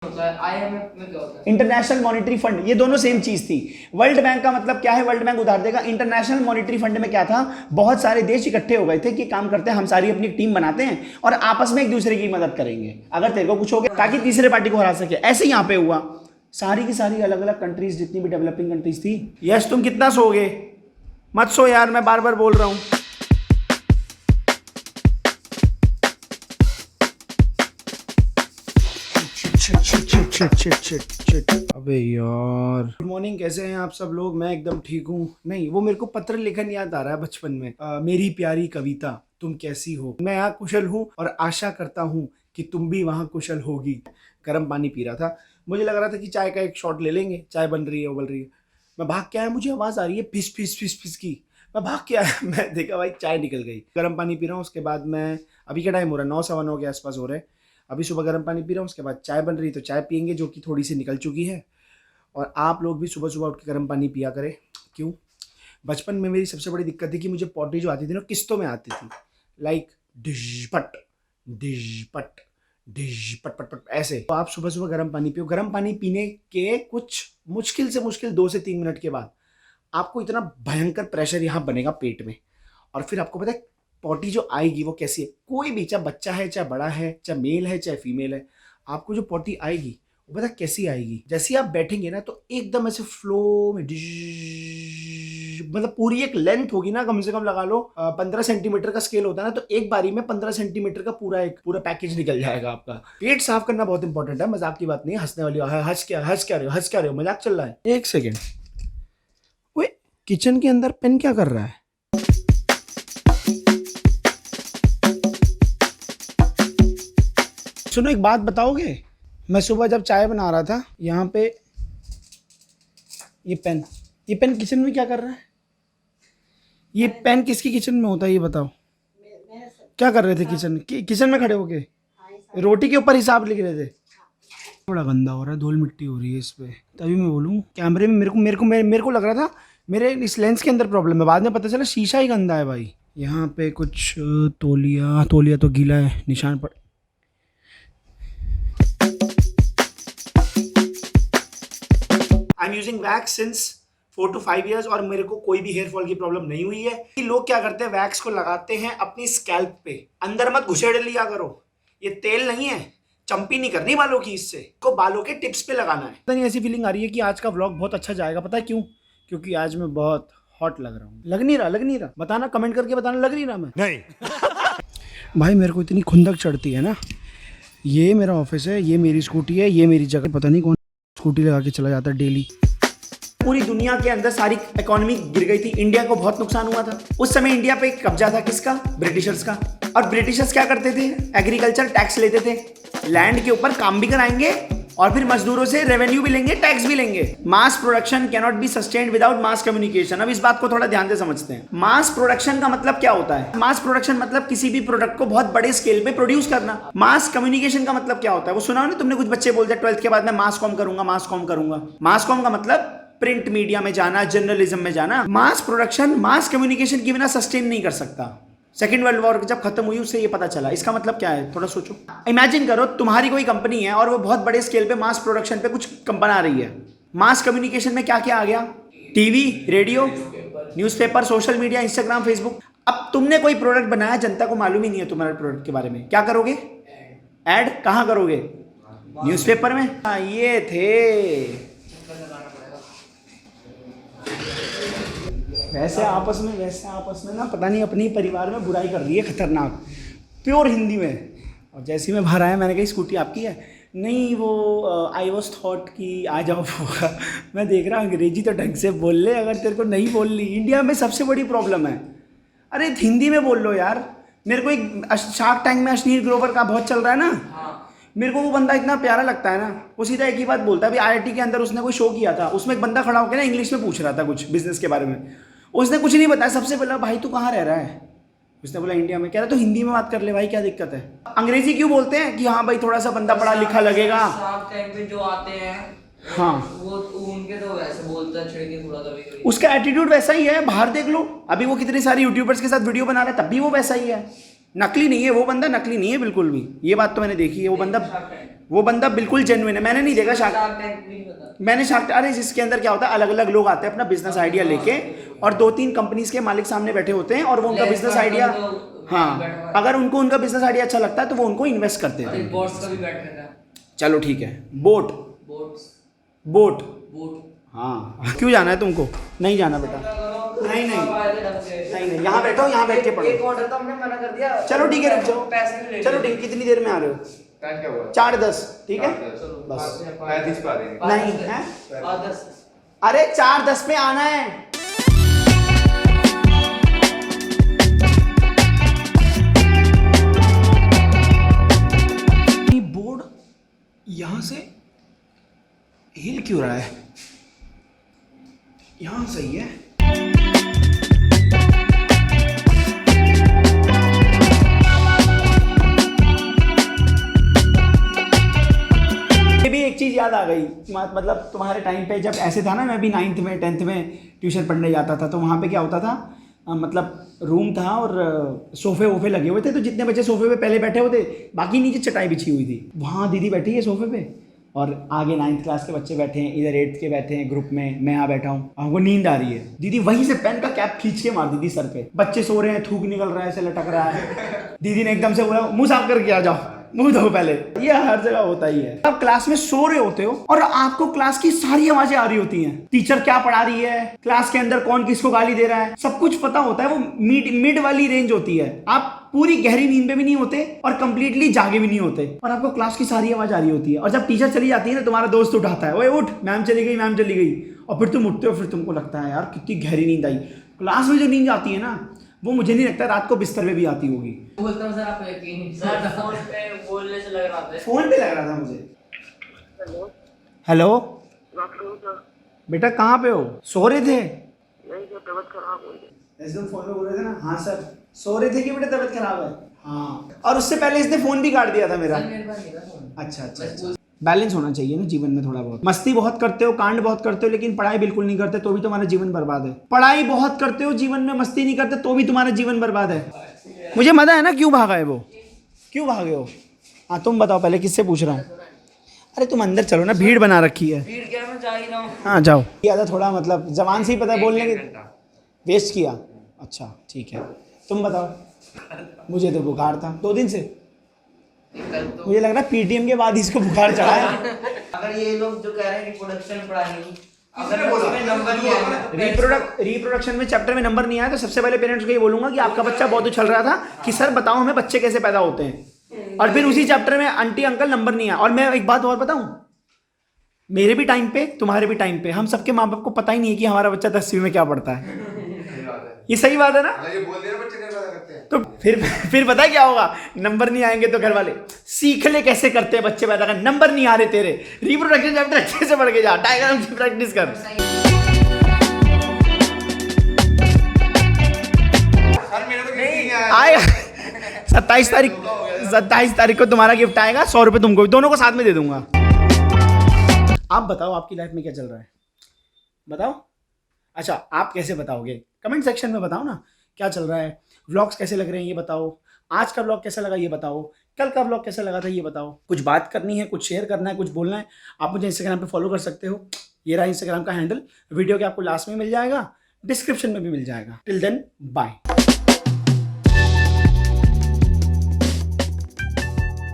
होता है, आईएमएफ में क्या होता है? इंटरनेशनल मॉनिटरी फंड, ये दोनों सेम चीज थी। वर्ल्ड बैंक का मतलब क्या है? वर्ल्ड बैंक उधार देगा। इंटरनेशनल मॉनिटरी फंड में क्या था? बहुत सारे देश इकट्ठे हो गए थे कि काम करते हैं, हम सारी अपनी टीम बनाते हैं और आपस में एक दूसरे की मदद करेंगे अगर तेरे को कुछ हो गया, ताकि तीसरे पार्टी को हरा सके। ऐसे यहाँ पे हुआ, सारी की सारी अलग अलग कंट्रीज, जितनी भी डेवलपिंग कंट्रीज थी। यस, तुम कितना सोओगे? मत सो यार, मैं बार बार बोल रहा हूँ। अबे यार, गुड मॉर्निंग, कैसे हैं आप सब लोग? मैं एकदम ठीक हूँ। नहीं, वो मेरे को पत्र लिखन याद आ रहा है बचपन में। मेरी प्यारी कविता, तुम कैसी हो? मैं यहाँ कुशल हूँ और आशा करता हूँ कि तुम भी वहाँ कुशल होगी। गर्म पानी पी रहा था, मुझे लग रहा था कि चाय का एक शॉट ले लेंगे। चाय बन रही है, उबल रही है। मैं भाग के आया, मुझे आवाज़ आ रही है फिस फिस फिस फिस की। मैं भाग के आया, मैं देखा भाई चाय निकल गई। गर्म पानी पी रहा हूँ, उसके बाद मैं, अभी क्या टाइम हो रहा है? 9 सवा 9 के आसपास हो रहे हैं। अभी सुबह गर्म पानी पी रहा हूँ, उसके बाद चाय बन रही है तो चाय पियेंगे, जो कि थोड़ी सी निकल चुकी है। और आप लोग भी सुबह सुबह उठ के गर्म पानी पिया करें। क्यों? बचपन में मेरी सबसे बड़ी दिक्कत थी कि मुझे पॉटी जो आती थी ना, किस्तों में आती थी। लाइक डिश पट डिश पट डिश पट पट पट, ऐसे। तो आप सुबह सुबह गर्म पानी पियो। गर्म पानी पीने के कुछ मुश्किल से मुश्किल 2 से 3 मिनट के बाद आपको इतना भयंकर प्रेशर यहाँ बनेगा पेट में, और फिर आपको पता है पॉटी जो आएगी वो कैसी है। कोई भी, चाहे बच्चा है, चाहे बड़ा है, चाहे मेल है, चाहे फीमेल है, आपको जो पॉटी आएगी वो पता कैसी आएगी? जैसे आप बैठेंगे ना तो एकदम ऐसे फ्लो में मतलब पूरी एक लेंथ होगी ना, कम से कम लगा लो 15 सेंटीमीटर का स्केल होता है ना, तो एक बारी में 15 सेंटीमीटर का पूरा पैकेज निकल जाएगा आपका। पेट साफ करना बहुत इंपॉर्टेंट है, मजाक की बात नहीं है। हंसने वाली हंस क्या रहे हो? मजाक चल रहा है? एक सेकेंड, ओए किचन के अंदर पेन क्या कर रहा है? सुनो, एक बात बताओगे? मैं सुबह जब चाय बना रहा था, यहाँ पे ये पेन किचन में क्या कर रहा है? ये पेन किसकी किचन में होता है, ये बताओ। क्या कर रहे थे किचन में खड़े होके? रोटी के ऊपर हिसाब लिख रहे थे। बड़ा गंदा हो रहा है, धूल मिट्टी हो रही है इस पे। तभी मैं बोलूँ कैमरे में मेरे को लग रहा था मेरे इस लेंस के अंदर प्रॉब्लम है। बाद में पता चला शीशा ही गंदा है भाई। यहाँ पे कुछ तौलिया तो गीला है, निशान पड़। I am using wax since 4 to 5 years और मेरे को कोई भी हेयर फॉल की प्रॉब्लम नहीं हुई है। कि लोग क्या करते हैं, वैक्स को लगाते हैं अपनी स्कैल्प पे, अंदर मत घुसेड़ लिया करो। ये तेल नहीं है, चंपी नहीं करनी बालों की, इससे को बालों के टिप्स पे लगाना है। पता नहीं, ऐसी फीलिंग आ रही है कि आज का व्लॉग बहुत अच्छा जाएगा। पता है क्यों? क्योंकि आज मैं बहुत हॉट लग रहा हूँ। लग नहीं रहा? बताना, कमेंट करके बताना, लग नहीं रहा मैं? नहीं। भाई मेरे को इतनी खुंदक चढ़ती है ना। ये मेरा ऑफिस है, ये मेरी स्कूटी है, ये मेरी जगह। पता नहीं कौन स्कूटी लगा के चला जाता है डेली। पूरी दुनिया के अंदर सारी इकोनॉमी गिर गई थी, इंडिया को बहुत नुकसान हुआ था। उस समय इंडिया पे कब्जा था किसका? ब्रिटिशर्स का। और ब्रिटिशर्स क्या करते थे? एग्रीकल्चर टैक्स लेते थे। लैंड के ऊपर काम भी कराएंगे और फिर मजदूरों से रेवेन्यू भी लेंगे, टैक्स भी लेंगे। Mass production can not be sustained without mass communication. अब इस बात को थोड़ा ध्यान से समझते हैं। मास प्रोडक्शन का मतलब क्या होता है? मास प्रोडक्शन मतलब किसी भी प्रोडक्ट को बहुत बड़े स्केल पे प्रोड्यूस करना। मास कम्युनिकेशन का मतलब क्या होता है? वो सुना हो ना तुमने, कुछ बच्चे बोलते हैं 12th के बाद मैं मास कॉम करूंगा। मास कॉम का मतलब प्रिंट मीडिया में जाना, जर्नलिज्म में जाना। मास प्रोडक्शन मास कम्युनिकेशन के बिना सस्टेन नहीं कर सकता। सेकेंड वर्ल्ड वॉर जब खत्म हुई उससे ये पता चला। इसका मतलब क्या है? थोड़ा सोचो। इमेजिन करो तुम्हारी कोई कंपनी है और वो बहुत बड़े स्केल पे मास प्रोडक्शन पे कुछ बना रही है। मास कम्युनिकेशन में क्या क्या आ गया? TV, radio, newspaper, social media, Instagram, Facebook. अब तुमने कोई प्रोडक्ट बनाया, जनता को मालूम ही नहीं है तुम्हारे प्रोडक्ट के बारे में, क्या करोगे? ऐड कहाँ करोगे? न्यूज़पेपर में। ये थे वैसे आपस में ना, पता नहीं अपनी परिवार में बुराई कर रही है खतरनाक, प्योर हिंदी में। और जैसे ही मैं बाहर आया, मैंने कही स्कूटी आपकी है? नहीं, वो आई वॉज थॉट कि आ जाओ होगा। मैं देख रहा हूँ अंग्रेजी तो ढंग से बोल ले, अगर तेरे को नहीं बोल ली। इंडिया में सबसे बड़ी प्रॉब्लम है, अरे हिंदी में बोल लो यार। मेरे को एक शार्क टैंक में अश्नीर ग्रोवर का बहुत चल रहा है ना, मेरे को वो बंदा इतना प्यारा लगता है ना। वो सीधा एक ही बात बोलता है। अभी IIT के अंदर उसने कोई शो किया था, उसमें एक बंदा खड़ा होकर ना इंग्लिश में पूछ रहा था कुछ बिजनेस के बारे में। उसने कुछ नहीं बताया। सबसे पहले, भाई तू कहाँ रह रहा है? उसने बोला इंडिया में। कह रहा तो हिंदी में बात कर ले भाई, क्या दिक्कत है? अंग्रेजी क्यों बोलते हैं कि हाँ भाई थोड़ा सा बंदा पढ़ा लिखा लगेगा। शार्क टैंक पे जो आते हैं, हाँ, वो उनके तो वैसे बोलता है, छिड़के थोड़ा कभी। उसका एटीट्यूड वैसा ही है, बाहर देख लो। अभी वो कितने सारे यूट्यूबर्स के साथ वीडियो बना रहा है, तब भी वो वैसा ही है। नकली नहीं है वो बंदा, नकली नहीं है बिल्कुल भी। ये बात तो मैंने देखी है। वो बंदा वो बंदा बिल्कुल जेन्युइन है। मैंने नहीं देखा शार्क, शार्क टैंक भी नहीं पता। मैंने शार्क, अरे जिसके अंदर क्या होता है, अलग अलग लोग आते हैं अपना बिजनेस आइडिया लेके और 2-3 कंपनीज के मालिक सामने बैठे होते हैं और वो उनका बिजनेस आइडिया, हाँ, अगर उनको उनका बिजनेस आइडिया अच्छा लगता है तो वो उनको इन्वेस्ट करते हैं। बोट्स का भी बैठने का। चलो ठीक है, बोट बोट्स बोट बोट हाँ, क्यों जाना है तुमको? नहीं जाना बेटा, नहीं नहीं नहीं, यहाँ बैठो, यहाँ बैठ के पढ़ो। एक ऑर्डर तो हमने मना कर दिया। चलो ठीक है, रुक जाओ, पैसे भी ले चलो ठीक, कितनी देर में आ रहे हो? टाइम क्या हुआ? 4:10, ठीक है बस बस। 35 पा देंगे। नहीं है, 10 अरे 4:10 पे आना है। बोर्ड यहां से हिल क्यों रहा है? यहां सही है। भी एक चीज़ याद आ गई, मतलब तुम्हारे टाइम पे जब ऐसे था ना, मैं भी 9th में 10th में ट्यूशन पढ़ने जाता था, तो वहाँ पे क्या होता था, मतलब रूम था और सोफे वोफे लगे हुए थे, तो जितने बच्चे सोफे पे पहले बैठे हुए थे, बाकी नीचे चटाई बिछी हुई थी। वहाँ दीदी बैठी है सोफे पे और आगे 9th क्लास के बच्चे बैठे हैं, इधर 8th के बैठे हैं ग्रुप में, मैं यहाँ बैठा हूँ, हमको नींद आ रही है। दीदी वहीं से पेन का कैप खींच के मार दी थी सर पे। बच्चे सो रहे हैं, थूक निकल रहा है, ऐसे लटक रहा है। दीदी ने एकदम से बोला, मुँह साफ करके आ जाओ, मुंह धो पहले। ये हर जगह होता ही है। आप क्लास में सो रहे होते हो और आपको क्लास की सारी आवाजें आ रही होती हैं, टीचर क्या पढ़ा रही है, क्लास के अंदर कौन किसको गाली दे रहा है, सब कुछ पता होता है। वो मिड वाली रेंज होती है। आप पूरी गहरी नींद में भी नहीं होते और कंप्लीटली जागे भी नहीं होते और आपको क्लास की सारी आवाज आ रही होती है। और जब टीचर चली जाती है ना, तुम्हारा दोस्त उठाता है, ओए उठ, मैम चली गई, मैम चली गई, और फिर तुम उठते हो, फिर तुमको लगता है यार कितनी गहरी नींद आई। क्लास में जो नींद आती है ना, वो मुझे नहीं लगता रात को बिस्तर में भी आती होगी। बोलता हूँ सर, आप यकीन सर फोन पे बोलने से लग रहा था। फोन पे लग रहा था मुझे। हेलो बेटा, कहाँ पे हो? सो रहे थे? तबीयत खराब हो गई। एकदम फोन पे बोल रहे थे ना। हाँ सर, सो रहे थे कि बेटा तबीयत खराब है? हाँ, और उससे पहले इसने फोन भी काट दिया था मेरा। मेरे पास नहीं था फोन। अच्छा अच्छा अच्छा। बैलेंस होना चाहिए ना जीवन में थोड़ा बहुत। मस्ती बहुत करते हो, कांड बहुत करते हो, लेकिन पढ़ाई बिल्कुल नहीं करते, तो भी तुम्हारा जीवन बर्बाद है। पढ़ाई बहुत करते हो, जीवन में मस्ती नहीं करते, तो भी तुम्हारा जीवन बर्बाद है। मुझे मजा है ना, क्यों भागा है वो, क्यों भागे हो? हाँ तुम बताओ पहले, किससे पूछ रहा हूँ? अरे तुम अंदर चलो ना, भीड़ बना रखी है। भीड़ क्या, मैं जा ही रहा हूँ। हाँ जाओ। किया था थोड़ा, मतलब जबान से ही पता है बोलने की, वेस्ट किया। अच्छा ठीक है, तुम बताओ। मुझे तो बुखार था 2 दिन से, मुझे लग रहा है पीटीएम के बाद इसको बुखार चढ़ा है। अगर ये लोग जो कह रहे हैं रिप्रोडक्शन पढ़ानी, अगर उसमें नंबर नहीं आया, रिप्रोडक्शन में चैप्टर में नंबर नहीं आया, तो सबसे पहले पेरेंट्स को ये बोलूंगा कि आपका बच्चा बहुत उछल रहा था कि सर बताओ हमें बच्चे कैसे पैदा होते हैं। और फिर उसी चैप्टर में आंटी अंकल नंबर नहीं आया। और मैं एक बात और बताऊं, मेरे भी टाइम पे, तुम्हारे भी टाइम पे, हम सबके माँ बाप को पता ही नहीं है कि हमारा बच्चा 10वीं में क्या पढ़ता है। ये सही बात है ना? ये बोल दे रहे बच्चे कैसे पैदा करते हैं। तो फिर पता है क्या होगा? नंबर नहीं आएंगे तो घर वाले सीख ले कैसे करते हैं बच्चे पैदा कर। नंबर नहीं आ रहे तेरे, रिप्रोडक्शन चैप्टर अच्छे से पढ़ के जा, डायग्राम की प्रैक्टिस कर। सर मेरे तो नहीं आएगा 27 तारीख को तुम्हारा गिफ्ट आएगा, 100 रुपये तुमको, दोनों को साथ में दे दूंगा। आप बताओ आपकी लाइफ में क्या चल रहा है, बताओ। अच्छा, आप कैसे बताओगे? कमेंट सेक्शन में बताओ ना, क्या चल रहा है, व्लॉग्स कैसे लग रहे हैं ये बताओ, आज का व्लॉग कैसा लगा ये बताओ, कल का व्लॉग कैसा लगा था ये बताओ। कुछ बात करनी है, कुछ शेयर करना है, कुछ बोलना है, आप मुझे इंस्टाग्राम पे फॉलो कर सकते हो। ये रहा इंस्टाग्राम का हैंडल, वीडियो के आपको लास्ट में मिल जाएगा, डिस्क्रिप्शन में भी मिल जाएगा। Till then bye.